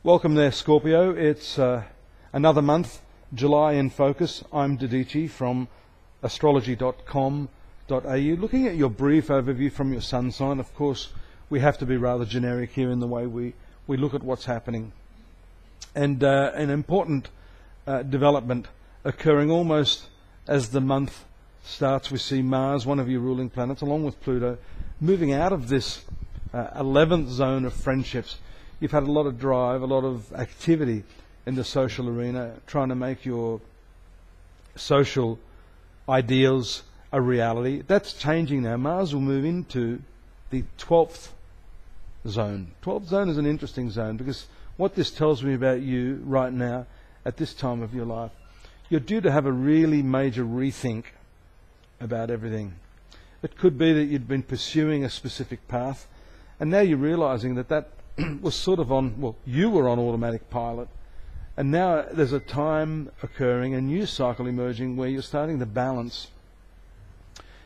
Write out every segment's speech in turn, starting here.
Welcome there, Scorpio. It's another month, July in focus. I'm Dadhichi from astrology.com.au. Looking at your brief overview from your sun sign, of course, we have to be rather generic here in the way we look at what's happening. And an important development occurring almost as the month starts. We see Mars, one of your ruling planets, along with Pluto, moving out of this 11th zone of friendships. You've had a lot of drive, a lot of activity in the social arena, trying to make your social ideals a reality. That's changing now. Mars will move into the 12th zone. 12th zone is an interesting zone because what this tells me about you right now at this time of your life, you're due to have a really major rethink about everything. It could be that you'd been pursuing a specific path and now you're realizing that was sort of on, well, you were on automatic pilot, and now there's a time occurring, a new cycle emerging where you're starting to balance,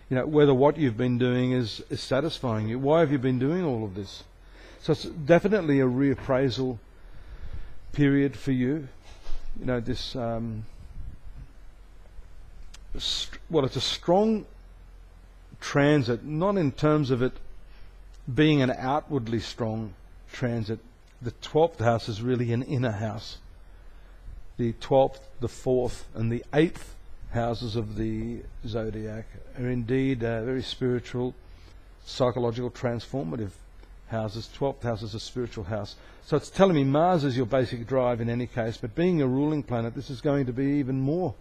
whether what you've been doing is satisfying you. Why have you been doing all of this? So it's definitely a reappraisal period for you. It's a strong transit, not in terms of it being an outwardly strong transit. The 12th house is really an inner house. The 12th, the 4th, and the 8th houses of the zodiac are indeed very spiritual, psychological, transformative houses. 12th house is a spiritual house. So it's telling me Mars is your basic drive in any case, but being a ruling planet, this is going to be even more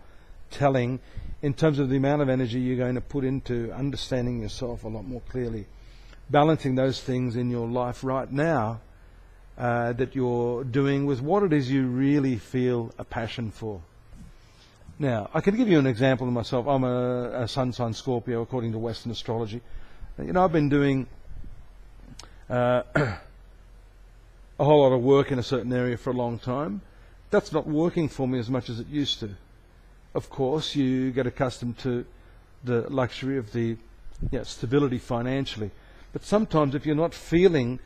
telling in terms of the amount of energy you're going to put into understanding yourself a lot more clearly. Balancing those things in your life right now that you're doing with what it is you really feel a passion for. Now, I can give you an example of myself. I'm a sun sign Scorpio according to Western astrology. I've been doing a whole lot of work in a certain area for a long time. That's not working for me as much as it used to. Of course, you get accustomed to the luxury of the stability financially. But sometimes if you're not feeling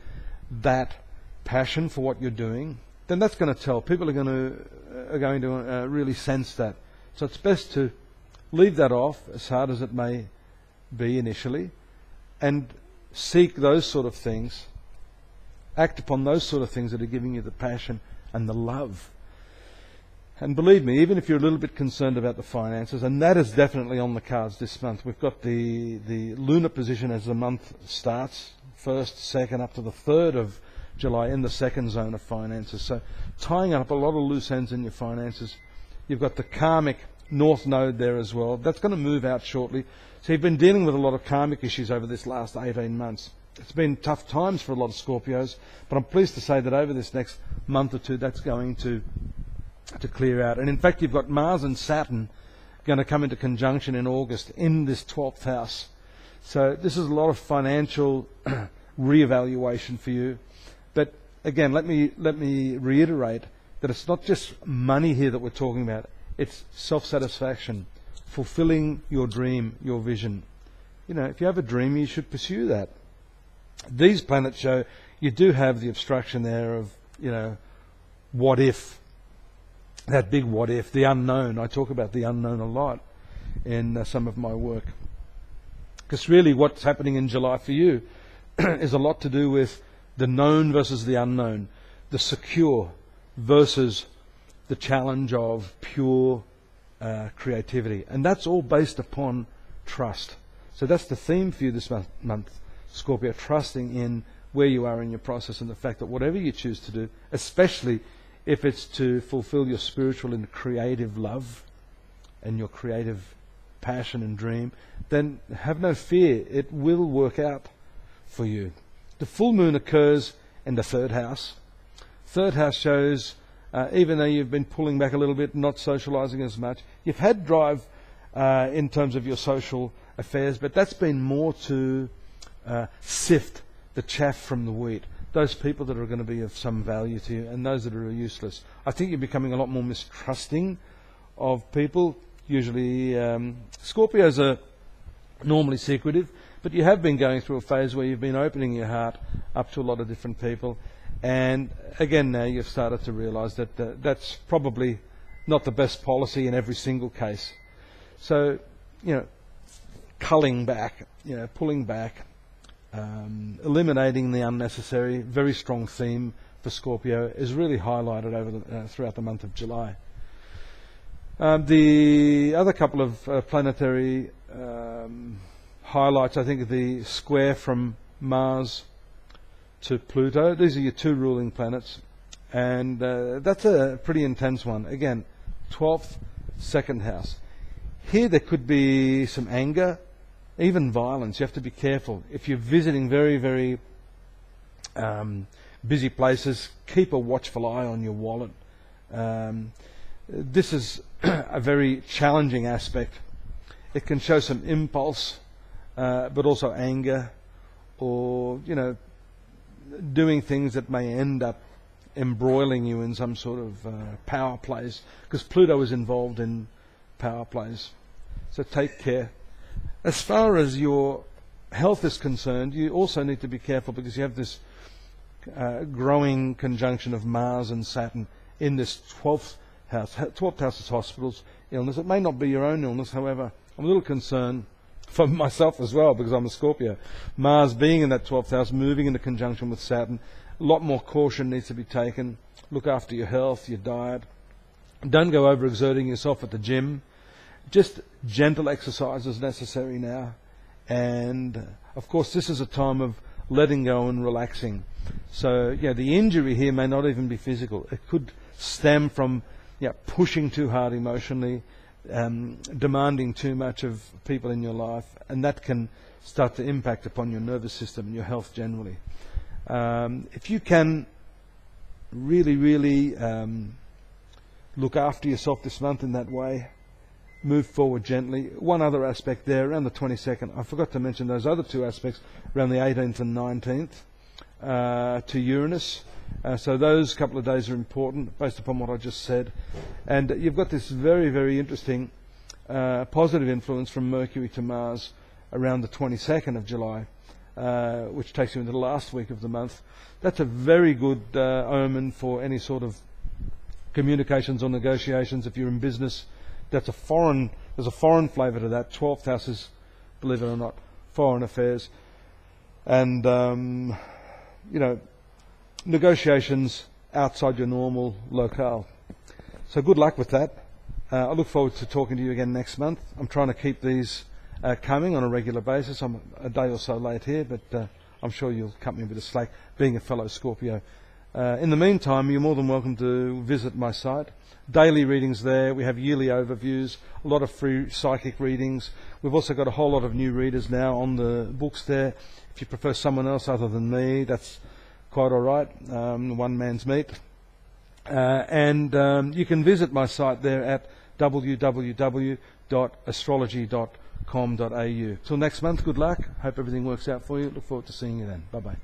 that passion for what you're doing, then that's going to tell. People are going to really sense that. So it's best to leave that off, as hard as it may be initially, and seek those sort of things, act upon those sort of things that are giving you the passion and the love. And believe me, even if you're a little bit concerned about the finances, and that is definitely on the cards this month. We've got the lunar position as the month starts, 1st, 2nd, up to the 3rd of July in the 2nd zone of finances. So tying up a lot of loose ends in your finances. You've got the karmic north node there as well. That's going to move out shortly. So you've been dealing with a lot of karmic issues over this last 18 months. It's been tough times for a lot of Scorpios, but I'm pleased to say that over this next month or two, that's going to clear out. And in fact, you've got Mars and Saturn going to come into conjunction in August in this 12th house. So this is a lot of financial reevaluation for you. But again, let me reiterate that it's not just money here that we're talking about. It's self-satisfaction, fulfilling your dream, your vision. If you have a dream, you should pursue that. These planets show you do have the obstruction there of, what if. That big what if, the unknown. I talk about the unknown a lot in some of my work. Because really what's happening in July for you is a lot to do with the known versus the unknown, the secure versus the challenge of pure creativity. And that's all based upon trust. So that's the theme for you this month, Scorpio, trusting in where you are in your process and the fact that whatever you choose to do, especially if it's to fulfill your spiritual and creative love and your creative passion and dream, then have no fear. It will work out for you. The full moon occurs in the 3rd house. 3rd house shows, even though you've been pulling back a little bit, not socializing as much, you've had drive in terms of your social affairs, but that's been more to sift the chaff from the wheat. Those people that are going to be of some value to you and those that are useless. I think you're becoming a lot more mistrusting of people. Usually Scorpios are normally secretive, but you have been going through a phase where you've been opening your heart up to a lot of different people, And again, now you've started to realise that that's probably not the best policy in every single case. So, culling back, pulling back, eliminating the unnecessary, very strong theme for Scorpio is really highlighted over throughout the month of July. The other couple of planetary highlights, I think, are the square from Mars to Pluto. These are your two ruling planets, and that's a pretty intense one. Again, 12th, second house. Here there could be some anger, even violence. You have to be careful. If you're visiting very, very busy places, keep a watchful eye on your wallet. This is a very challenging aspect. It can show some impulse, but also anger, or doing things that may end up embroiling you in some sort of power plays, because Pluto is involved in power plays. So take care. As far as your health is concerned, you also need to be careful, because you have this growing conjunction of Mars and Saturn in this 12th house. 12th house is hospitals, illness. It may not be your own illness, however, I'm a little concerned for myself as well, because I'm a Scorpio. Mars being in that 12th house, moving into conjunction with Saturn, a lot more caution needs to be taken. Look after your health, your diet. Don't go overexerting yourself at the gym. Just gentle exercise is necessary now. And of course, this is a time of letting go and relaxing. So the injury here may not even be physical. It could stem from pushing too hard emotionally, demanding too much of people in your life, and that can start to impact upon your nervous system and your health generally. If you can really look after yourself this month in that way, move forward gently. One other aspect there, around the 22nd, I forgot to mention those other two aspects, around the 18th and 19th, to Uranus. So those couple of days are important, based upon what I just said. And you've got this very, very interesting positive influence from Mercury to Mars around the 22nd of July, which takes you into the last week of the month. That's a very good omen for any sort of communications or negotiations. If you're in business, there's a foreign flavour to that. 12th house is, believe it or not, foreign affairs. And, negotiations outside your normal locale. So good luck with that. I look forward to talking to you again next month. I'm trying to keep these coming on a regular basis. I'm a day or so late here, but I'm sure you'll cut me a bit of slack, being a fellow Scorpio. In the meantime, you're more than welcome to visit my site. Daily readings there. We have yearly overviews, a lot of free psychic readings. We've also got a whole lot of new readers now on the books there. If you prefer someone else other than me, that's quite all right. One man's meat. And you can visit my site there at www.astrology.com.au. Till next month, good luck. Hope everything works out for you. Look forward to seeing you then. Bye-bye.